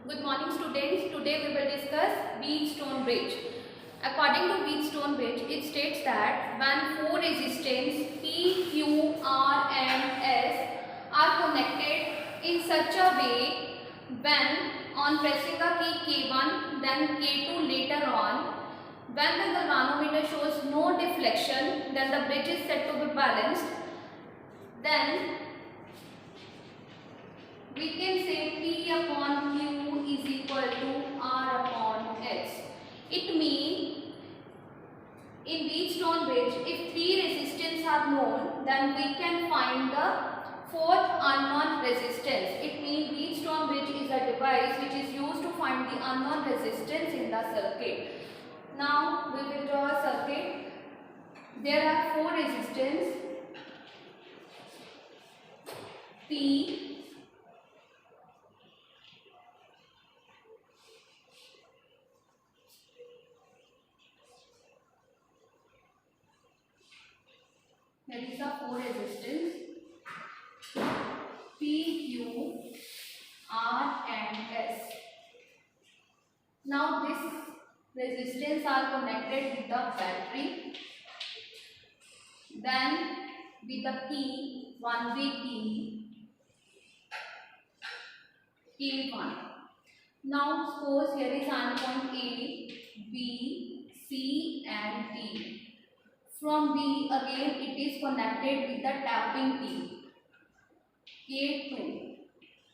Good morning students. Today we will discuss Wheatstone bridge. According to Wheatstone bridge, it states that when four resistors P, Q, R and S are connected in such a way, when on pressing a key K1 then K2 later on, when the galvanometer shows no deflection, then the bridge is said to be balanced. Then we can say P upon Q is equal to R upon S. It means in Wheatstone bridge, if three resistance are known, then we can find the fourth unknown resistance. It means Wheatstone bridge is a device which is used to find the unknown resistance in the circuit. Now we will draw a circuit. There are four resistance P, there is a four resistance P, Q, R and S. Now this resistance are connected with the battery. Then with the P, one way K1. Now suppose here is an point A, B, C and D. From B again it is connected with the tapping T, K2,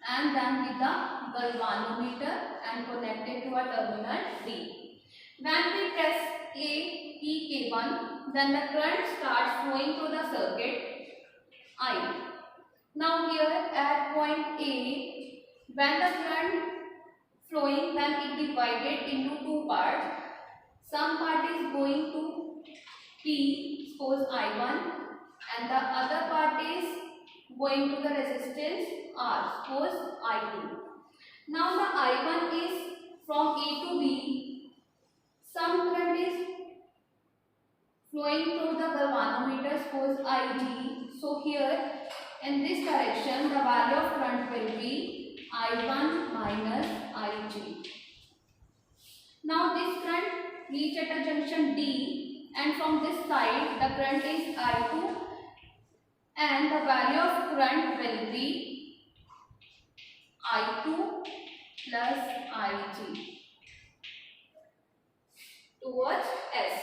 and then with the galvanometer and connected to a terminal D. When we press A, P, K1, then the current starts flowing through the circuit I. Now here at point A, when the current flowing, then it divided into two parts. Some part is going to P, suppose I1, and the other part is going to the resistance R, suppose I2. Now the I1 is from A to B. Some current is flowing through the galvanometer, suppose IG. So here in this direction the value of current will be I1 minus IG. Now this current reach at a junction D, and from this side the current is I2, and the value of current will be I2 plus IG towards S.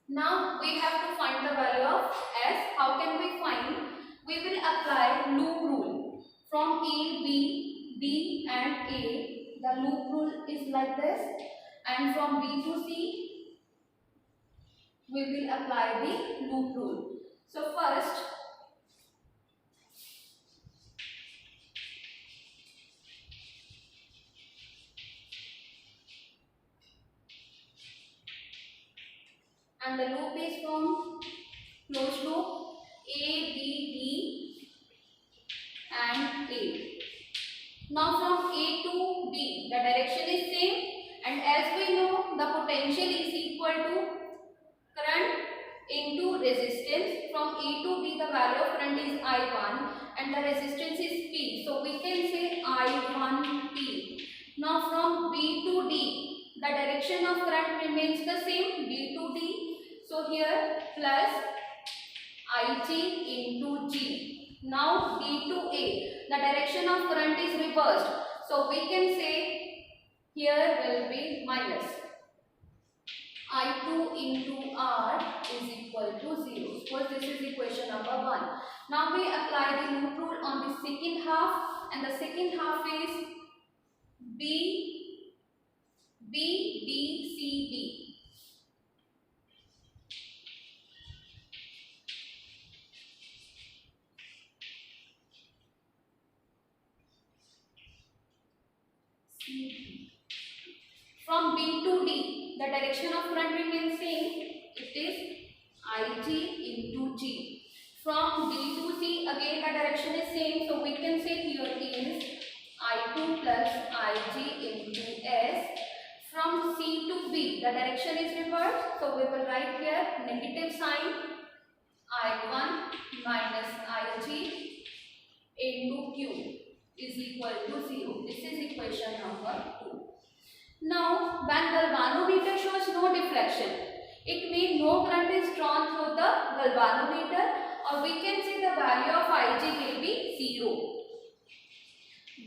Now we have to find the value of S. How can we find? We will apply loop rule. From A, B and A, the loop rule is like this, and from B to C we will apply the loop rule. So first and the loop is from closed loop A, B, D and A. Now from A to B the direction is same, and as we know the potential is equal to current into resistance. From A to B the value of current is I1 and the resistance is P. So we can say I1P. Now from B to D the direction of current remains the same, B to D. So here plus IG into G. Now D to A the direction of current is reversed. So we can say here will be minus I2 into R is equal to 0. Suppose this is equation number 1. Now we apply the loop rule on the second half, and the second half is B, D, C, B. From B to D, the direction of current remains same. It is IG into G. From D to C, again the direction is same. So we can say here is I2 plus IG into S. From C to B, the direction is reversed. So we will write here negative sign I1 minus IG into Q is equal to 0. This is equation number 2. Now, when galvanometer shows no deflection, it means no current is drawn through the galvanometer, or we can say the value of Ig will be 0.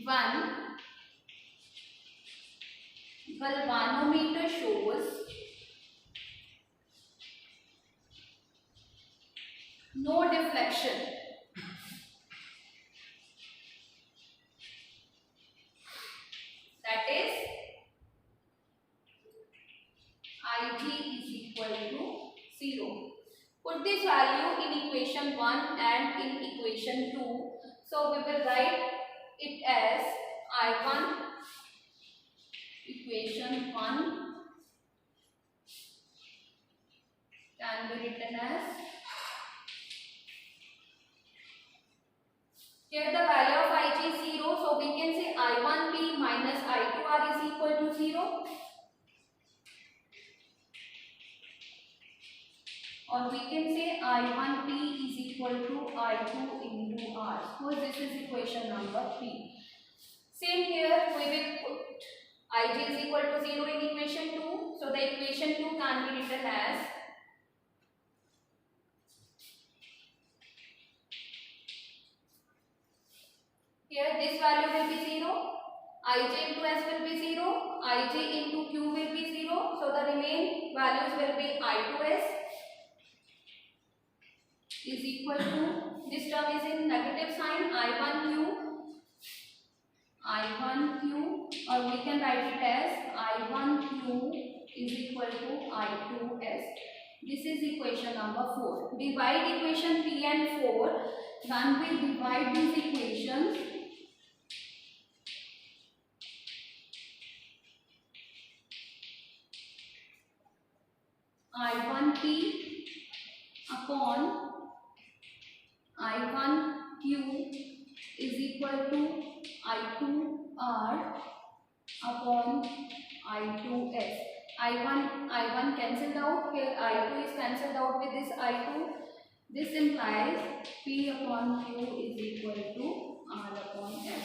When galvanometer shows no deflection, that is Ig is equal to 0. Put this value in equation 1 and in equation 2. So we will write it as I1, equation 1 can be written as, here the value of Ig is 0, so we can say I1p minus I2r is equal to 0. Or we can say I1p is equal to I2 into R. Suppose this is equation number 3. Same here, we will put Ig is equal to 0 in equation 2. So the equation 2 can be written as here this value will be 0, Ij into S will be 0, Ij into Q will be 0. So the remaining values will be I2S is equal to, this term is in negative sign, I1Q, or we can write it as I1Q is equal to I2S. This is equation number 4. Divide equation 3 and 4. When we divide these equations, I1P upon I1Q is equal to I2R upon I2S. I1 cancelled out, here I2 is cancelled out with this I2. This implies P upon Q is equal to R upon S.